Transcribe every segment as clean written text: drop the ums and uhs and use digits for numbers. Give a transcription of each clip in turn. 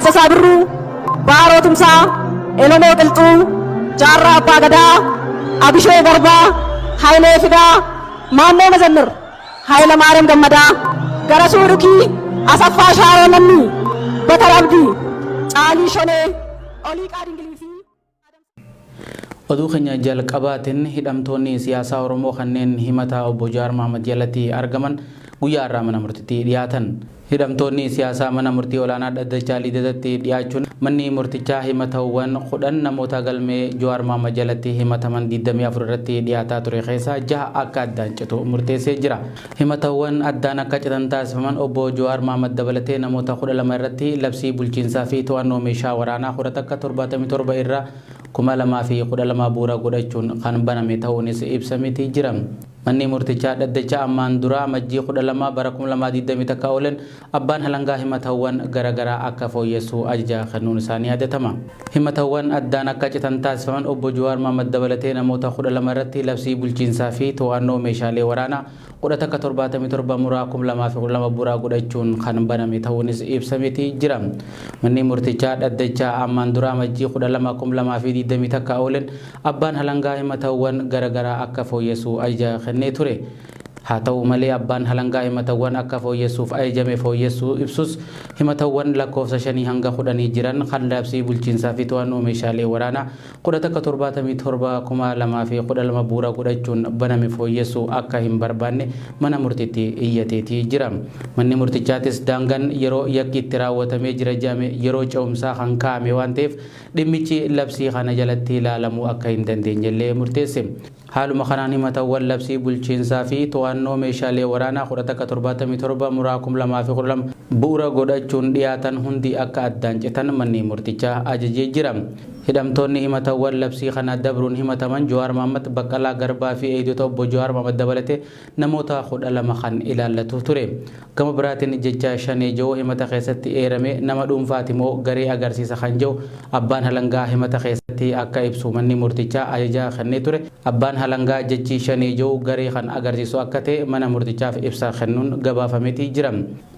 Dassasaa Birruu, Baaroo Tumsaa, Elomoo Qilxuu, Jaarraa Abbaa Gadaa, Abishoo Garbaa, Hayilee Fidaa, Maannoo Mazannir, Hayila Maariyaam Gammadaa, Garasuu Dhukii, Asaffaa Shaaroo Lammii, Bakar Abdii, Caalii Shonee, Oliiqaa Dingilii fi oduu keenya jalqabaatiin hidhamtoonni siyaasaa Oromoo kanneen himata obbo Jawaar Mohaammed jalatti argaman guyyaa irraa mana murtiitti dhiyaatan. Hidhamtoonni siyaasaa mana murtii olaanaa Dhaddachaa Lidatatti dhiyaachuun manni murtichaa himatawwan 10 namoota galmee Jawaar Mohaammed jalatti himataman 24 irratti dhiyaataa ture keessaa 6 akka addaan citu murteessee jira. Himatawwan addaan akka citan taasifaman obbo Jawaar Mohaammed dabalatee namoota 12 irratti labsii bulchiinsaa fi to'annoo meeshaa waraanaa 77 irraa 2012 bu'uura godhachuun kan baname ta'uunis ibsamee jira. Manni murtichaa Dhaddachaa ammaan dura Majjii 12 bara 2021 oolan abbaan halangaa himatawwan garagaraa akka fooyyessu ajaja kennuun isaanii yaadatama. Himatawwan addaan akka citan taasifaman obbo Jawaar Mohaammed dabalatee namoota 12 irratti labsii bulchiinsaa fi to'annoo meeshaalee waraanaa 77 muraa 2012 bu'uura godhachuun kan baname ta'uunis ibsamee jira. Manni murtichaa Dhaddachaa ammaan dura Majjii 12 2021 oolan abbaan halangaa himatawwan garagaraa akka fooyyessu ajaja kennee ture. Haa ta'u malee abbaan halangaa himatawwan akka fooyyessuuf ajajame fooyyessuu ibsus himatawwan lakkoofsa 5 hanga 10 jiran kan labsii bulchiinsaa fi to'annoo meeshaalee waraanaa 77,2012 bu'uura godhachuun baname fooyyessuu akka hin barbaanne mana murtiitti iyyateetii jira. Manni murtichaatis daangaan yeroo yakki itti raawwatamee jira jedhame yeroo ce'umsaa kan kaa'ame waan ta'eef dhimmichi labsii kana jalatti ilaalamuu akka hin dandeenyellee murteesse. Haaluma kanaan himatawwan labsii bulchiinsaa fi to'annoo meeshaalee waraanaa 77 muraa 2012 bu'uura godhachuun dhiyaatan hundi akka addaan citan manni murtichaa ajajee jira. Hidhamtoonni himatawwan labsii kana dabruun himataman Jawaar Mohaammed, Baqqalaa Garbaa fi eegdota obbo Jawaar Mohaammed dabalatee namoota 12 kan ilaallatu ture. Gama biraatiin jecha Shanee Jawoo himata keessatti eerame nama dhuunfaati moo garee agarsiisa kan jiru abbaan halangaa himata keessatti akka ibsu manni murtichaa ajaja kennee ture. Abbaan halangaa jechi Shanee Jawoo garee kan agarsiisu akka ta'e mana murtichaaf ibsa kennuun gabaafameetii jira.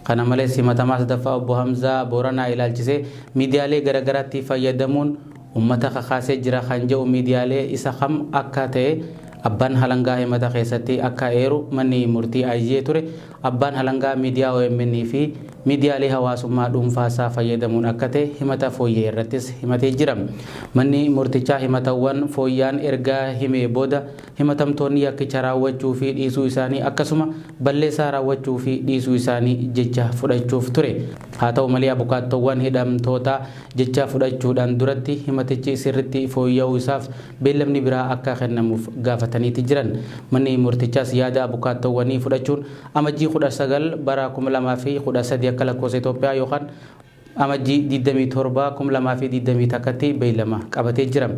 Kana malees himatamaa sadaffaa obbo Hamzaa Booranaa ilaalchisee miidiyaalee garagaraatti fayyadamuun ummata kakaasee jira kan jedhu miidiyaalee isa kam akka ta'e abbaan halangaa himata keessatti akka eeru manni murtii ajajee ture. Abbaan halangaa miidiyaa OMN fi miidiyaalee hawaasummaa dhuunfaasaa fayyadamuun akka ta'e himata fooyyee irrattis himatee jira. Manni murtichaa himatawwan fooyyaan erga himee booda himatamtoonni yakkicha raawwachuu fi dhiisuu isaanii akkasuma balleessaa raawwachuu fi dhiisuu isaanii jecha fudhachuuf ture. Haa ta'u malee abukaattoowwan hidhamtoota jecha fudhachuudhaan duratti himatichi sirriitti fooyya'uu isaaf beellamni biraa akka kennamuuf gaafataniiti jiran. Manni murtichaas yaada abukaattoowwanii fudhachuun amajjii 19 bara 2013 akka lakkoofsa Itoophiyaa yookaan amajjii 27 2021tti beellama qabatee jira.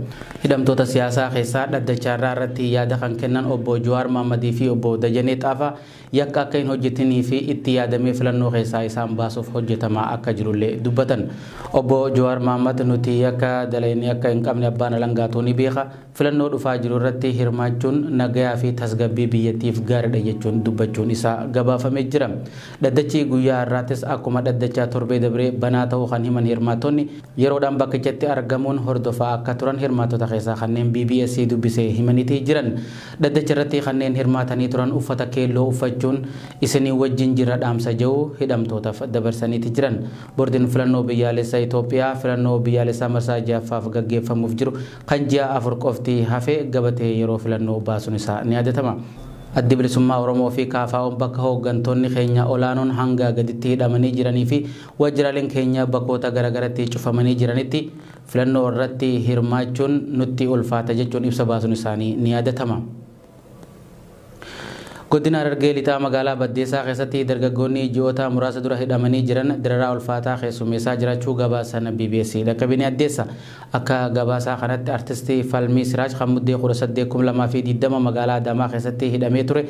Hidhamtoota siyaasaa keessaa Dhaddachaa irratti yaada kan kennan obbo Jawaar Mohaammed fi obbo Dajanee Xaafaa yakka akka hin hojjetinii fi itti yaadamee filannoo keessaa isaan baasuuf hojjetamaa akka jirullee dubbatan. Obbo Jawaar Mohaammed nuti yakka dalaynii akka hin qabne abbaan halangaatu ni beeka. Filannoo dhufaa jiru irratti hirmaachuun nagayaa fi tasgabbii biyyattiif gaariidha jechuun dubbachuun isaa gabaafamee jira. Dhaddachi guyyaa irraattis akkuma Dhaddachaa torbee dabree banaa ta'uu kan himan hirmaattonni yeroodhaan bakkichatti argamuun hordofaa akka turan hirmaattota keessaa kanneen BBS dubbisee himaniitii jiran. Dhaddacha irratti kanneen hirmaatanii turan uffata keelloo uffachuun isinii wajjin jira dhaamsa jedhu hidhamtootaaf dabarsaniiti jiran. Boordiin filannoo biyyaalessaa Itoophiyaa filannoo biyyaalessaa marsaa 6ffaaf gaggeeffamuuf jiru kan ji'a 4 qofti hafee gabatee yeroo filannoo baasuun isaa ni yaadatama. Addi Bilisummaa Oromoo fi KFO'n bakka hooggantoonni keenya olaanoon hanga gaditti hidhamanii jiranii fi waajjiraaleen keenya bakkoota garagaraatti cufamanii jiranitti filannoo irratti hirmaachuun nutti ulfaata jechuun ibsa baasuun isaanii ni yaadatama. Godina Harargee lixaa magaalaa Baddeessaa keessatti dargaggoonni ji'oota muraasa dura hidhamanii jiran dararaa ulfaataa keessummeessaa jiraachuu gabaasan BBS dhaqqabinee addeessa. Akka gabaasaa kanatti artistii Falmii Siraaj kan muddee 18,2020 magaalaa Adamaa keessatti hidhamee ture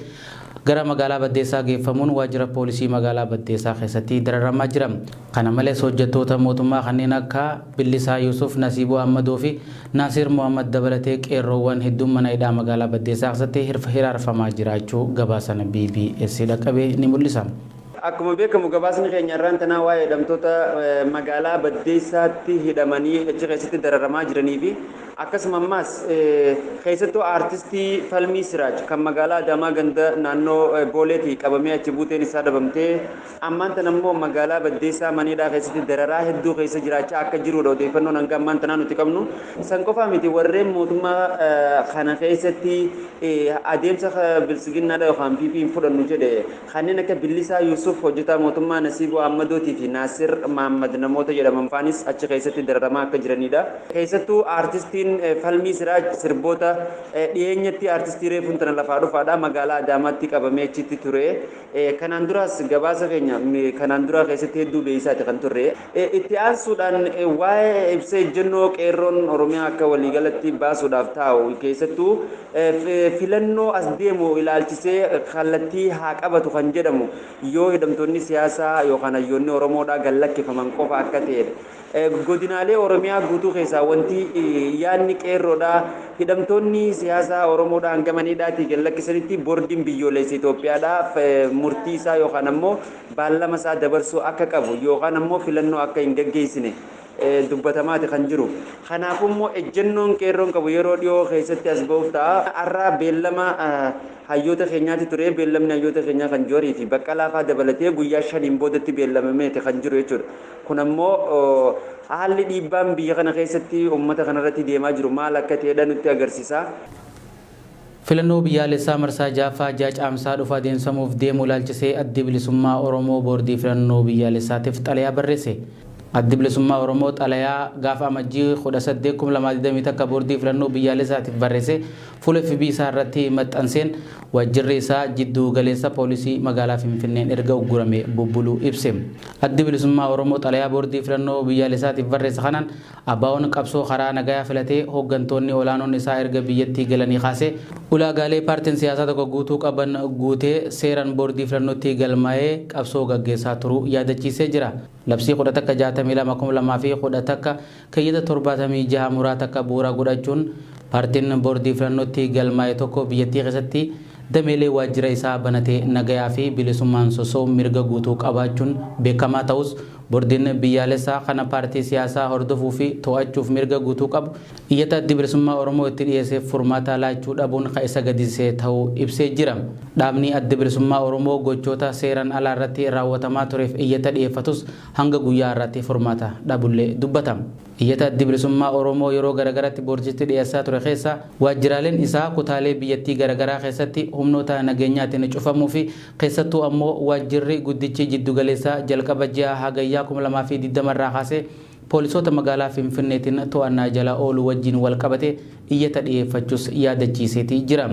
gara magaalaa Baddeessaa geeffamuun waajjira poolisii magaalaa Baddeessaa keessatti dararamaa jira. Kana malees hojjettoota mootummaa kanneen akka Billisaa Yusuf, Nasiiboo Ahmadoo fi Naasir Muhammad dabalatee qeerroowwan hedduun mana hidhaa magaalaa Baddeessaa keessatti hiraarfamaa jiraachuu gabaasan BBS dhaqqabee ni mul'isa. Akkuma beekamu gabaasni keenya irraan tanaa waa'ee hidhamtoota magaalaa Baddeessaatti hidhamanii achi keessatti dararamaa jiranii fi akkasuma ammaas keessattuu aartistii Falmii Siraaj kan magaalaa Adaamaa ganda naannoo Booleetii qabamee achi buuteen isaa dhabamtee ammaan tan ammoo magaalaa Baddeessaa Maniidhaa keessatti dararaa hedduu keessa jiraachaa akka jirudha odeeffannoon hanga ammaan tanaa nuti qabnu. San qofaa miti warreen mootummaa kana keessatti adeemsa bilisiginnaadha yookaan PP'n fudhannu jedhe kanneen akka Bilisaa Yuusuf hojjetaa mootummaa Nasiiboo Ahmadootii fi Naasir Mahammad namoota jedhaman faanis achi keessatti dararamaa akka jiranidha. Keessattuu aartistiin Falmii Siraaj sirboota dhiyeenyatti aartistii reefuun tana lafaa dhufaadha magaalaa Adaamaatti qabamee achitti ture. Kanaan duraas gabaasa keenya kanaan dura keessatti hedduu beeyisaati kan turre. Itti aansuudhaan waa'ee ibsa ejjennoo qeerroon Oromiyaa akka waliigalatti baasuudhaaf taa'u keessattuu filannoo as deemu ilaalchisee kallattii haa qabatu kan jedhamu yoo hidhamtoonni siyaasaa yookaan hayyoonni Oromoodhaa gallakkifaman qofa akka ta'edha. Godinaalee Oromiyaa guutuu keessaa wanti yaadni qeerroodhaa hidhamtoonni siyaasaa Oromoodhaa hangamaniidhaatii gallakkisanitti boordiin biyyoolessa Itoophiyaadhaaf murtii isaa yookaan ammoo baallama isaa dabarsuu akka qabu yookaan ammoo filannoo akka hin gaggeessine dubbatamaati kan jiru. Kanaafuu immoo ejjennoon qeerroon qabu yeroo dhiyoo keessatti as ba'uuf ta'a. Har'aa beellama hayyoota keenyaatti ture beellamni hayyoota keenyaa kan joorii fi Baqqalaa fa'aa dabalatee guyyaa 5 boodatti beellamameeti kan jiru jechuudha. Kun ammoo haalli dhiibbaan biyya kana keessatti uummata kanarratti deemaa jiru maal akka ta'edha nutti agarsiisa. Filannoo biyyaalessaa marsaa jaffaa caamsaa dhufu adeemsifamuuf deemu ilaalchisee addi bilisummaa Oromoo boordii filannoo biyyaalessaatiif xalayaa barreesse. Addi bilisummaa Oromoo xalayaa gaafa amajjii 18 akka boordii filannoo biyyaalessaatiif barreesse fuula FB isaa irratti maxxanseen waajjirri isaa jidduu galeessa poolisii magaalaa Finfinneen erga uggurame bubbuluu ibse. Addi bilisummaa Oromoo xalayaa boordii filannoo biyyaalessaatiif barreesse kanaan abbaa'oon qabsoo karaa nagayaa filatee hooggantoonni olaanoon isaa erga biyyattii galanii kaasee ulaagaalee paartiin siyaasaa tokko guutuu qaban guutee seeraan boordii filannootti galmaa'ee qabsoo gaggeessaa turuu yaadachiisee jira. Labsii 1262 fi 76 muraa takka bu'uura godhachuun paartiin boordii filannootti galmaa'e tokko biyyattii keessatti dameelee waajjira isaa banatee nagayaa fi bilisummaan sosoo mirga guutuu qabaachuun beekamaa ta'us boordiin biyyaalessaa kana paartii siyaasaa hordofuu fi to'achuuf mirga guutuu qabu iyyata addi bilisummaa Oromoo itti dhiyeesseef furmaata laachuu dhabuun kan isa gadisee ta'uu ibsee jira. Dhaabni addi bilisummaa Oromoo gochoota seeraan alaa irratti raawwatamaa tureef iyyata dhiyeeffatus hanga guyyaa irratti furmaata dhabullee dubbatama. Iyyata addi bilisummaa Oromoo yeroo garagaraatti boordiitti dhiyeessaa ture keessa waajjiraaleen isaa kutaalee biyyattii garagaraa keessatti humnoota nageenyaatiin cufamuu fi keessattuu ammoo waajjirri guddichi jiddugaleessaa jalqaba ji'a hagayyaa 2020 irraa kaasee poolisoota magaalaa Finfinneetiin to'annaa jala oolu wajjin wal qabate iyyata dhiyeeffachuus yaadachiiseeti jira.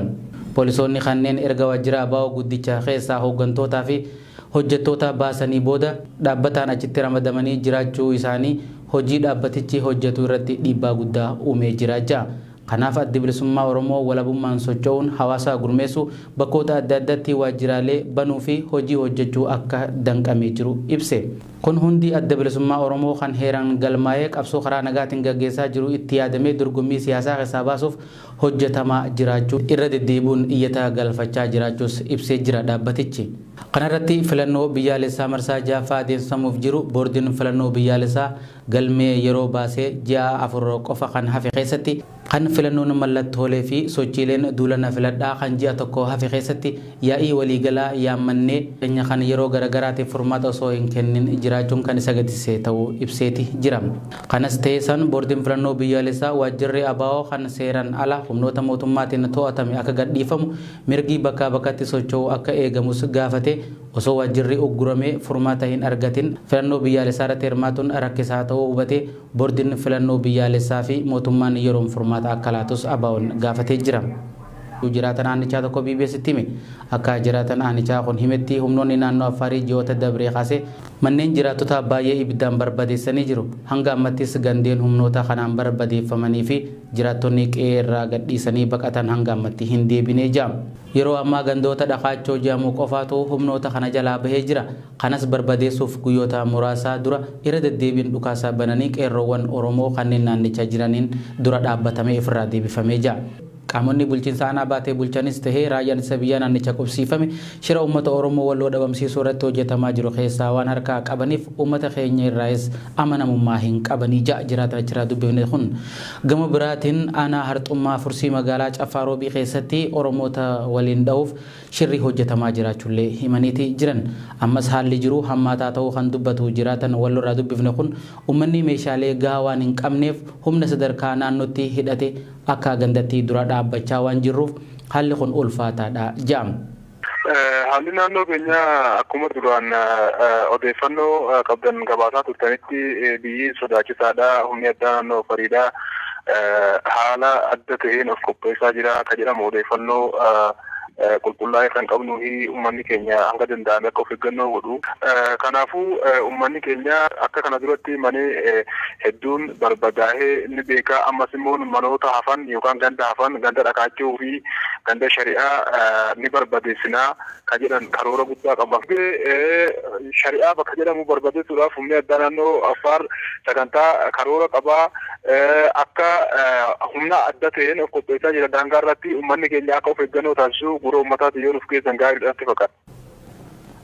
Poolisoonni kanneen erga waajjira ABO guddicha keessaa hooggantootaa fi hojjettoota baasanii booda dhaabbataan achitti ramadamanii jiraachuu isaanii hojii dhaabbatichi hojjetu irratti dhiibbaa guddaa uumee jira. Kanaaf addi bilisummaa Oromoo walabummaan socho'uun hawaasa gurmeessu bakkoota adda addaatti waajjiraalee banuu fi hojii hojjechuu akka danqamee jiru ibse. Kun hundi adda bilisummaa Oromoo kan heeraan galmaa'ee qabsoo karaa nagaatiin gaggeessaa jiru itti yaadamee dorgommii siyaasaa keessaa baasuuf hojjetamaa jiraachuu irra deddeebi'uun iyyata galfachaa jiraachuus ibsee jira dhaabbatichi. Kanarratti filannoo biyyaalessaa marsaa jaffaa adeemsifamuuf jiru boordiin filannoo biyyaalessaa galmee yeroo baasee ji'a 4 qofa kan hafe keessatti kan filannoon mallattoolee fi sochiileen duulana filadhaa kan ji'a tokko hafe keessatti yaa'ii waliigalaa yaammannee keenya kan yeroo garagaraatiif furmaata osoo hin kennin jiraachuun kan isa gadisee ta'uu ibseeti jira. Kanas ta'ee san boordiin filannoo biyyaalessaa waajjirri ABO kan seeraan ala humnoota mootummaatiin to'atame akka gadhiifamu mirgi bakkaa bakkatti socho'uu akka eegamus gaafate osoo waajjirri ugguramee furmaata hin argatin filannoo biyyaalessaa irratti hirmaatuun rakkisaa ta'uu hubatee boordiin filannoo biyyaalessaa fi mootummaan yeroon furmaata akka laatus ABO'n gaafatee jira. Jiraatan aanichaa tokko BBS'tti hime akka jiraatan aanichaa kun himetti humnoonni naannoo Affaarii ji'oota dabree kaasee manneen jiraattota baay'ee ibiddaan barbadeessanii jiru. Hanga ammattis gandeen humnoota kanaan barbadeeffamanii fi jiraattonni qe'ee irraa gadhiisanii baqatan hanga ammatti hin deebinee jira. Yeroo ammaa gandoota dhaqaachoo jedhamu qofaatu humnoota kana jalaa bahee jira. Kanas barbadeessuuf guyyoota muraasaa dura irra deddeebiin dhukaasaa bananii qeerroowwan Oromoo kanneen naannichaa jiraniin dura dhaabbatamee ofirraa deebifamee jira. qaamonni bulchiinsa aanaa baatee bulchanis tahee raayyaan ittisa biyyaa naannicha qubsiifame shira uummata Oromoo walloo dhabamsiisuu irratti hojjetamaa jiru keessaa waan harkaa qabaniif uummata keenya irraas amanamummaa hin qabanii ja'a jiraatan achirraa dubbifne kun gama biraatiin aanaa harxummaa fursii magaalaa Caffaa Roobii keessatti Oromoota waliin dha'uuf shirri hojjetamaa jiraachuullee himaniiti jiran ammas haalli jiru hammaataa ta'uu kan dubbatu jiraatan walloo irraa dubbifne kun uummanni meeshaalee gahaa waan hin qabneef humna sadarkaa naannootti hidhate akka gandatti dura dhaabbachaa waan jirruuf haalli kun ulfaataadha jaam. Haalli naannoo keenya akkuma duraan odeeffannoo qabdan gabaasaa turtanitti biyyi sodaachisaadha. Humni addaa naannoo Fariidaa haala adda ta'een of qopheessaa jira akka jedhamu odeeffannoo qulqullaa'ee kan qabnu uummanni keenya hanga danda'ame akka of eeggannoo godhu. Kanaafuu uummanni keenya akka kana duratti manee hedduun barbadaa'ee ni beeka. Ammas immoo manoota hafan yookaan ganda hafan ganda dhakaachuu fi ganda shari'aa ni barbadeessinaa kan jedhan karoora guddaa qaba. Shari'aa bakka jedhamu barbadeessuudhaaf humni addaa naannoo Affaar sagantaa karoora qabaa. Akka humna adda ta'een of qopheessaa jira. Daangaa irratti uummanni keenya akka of eeggannoo taasisu gurra uummataati yoo nuuf keessan gaariidhaatti fakkaata.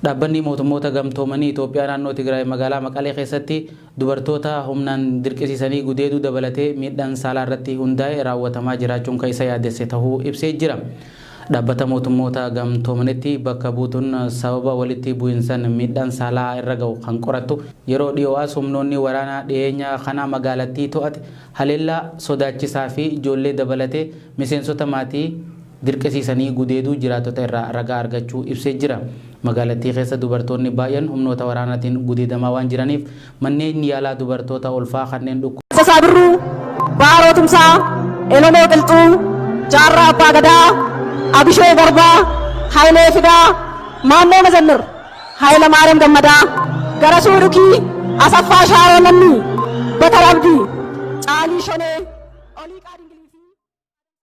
Dhaabbanni mootummoota gamtoomanii Itoophiyaa naannoo Tigraay magaalaa Maqalee keessatti dubartoota humnaan dirqisiisanii gudeeduu dabalatee miidhaan saalaa irratti hundaa'e raawwatamaa jiraachuun kan isa yaadesse ta'uu ibsee jira. Dhaabbata mootummoota gamtoomanitti bakka buutuun sababa walitti bu'iinsan miidhaan saalaa irra ga'u kan qorattu yeroo dhiyoowaas humnoonni waraanaa dhiyeenya kana magaalattii to'ate haleellaa sodaachisaa fi ijoollee dabalatee miseensota maatii dirqisiisanii gudeeduu jiraatota irraa ragaa argachuu ibsee jira. Magaalattii keessa dubartoonni baay'een humnoota waraanaatiin gudeedamaa waan jiraniif manneen yaalaa dubartoota ulfaa kanneen Sasaa Birruu, Baaroo Tumsaa, Elonoo Qilxuu, Jaarraa Abbaa Gadaa, Abishoo Garbaa, Hayilee Fidaa, Maannoo Mazannir, Hayila Maariyaam Gammadaa, Garasuu Dhukii, Asaffaa Shaaroo Lammii, Batar Abdii, Caalii Shonee, Olii Qaadingilii.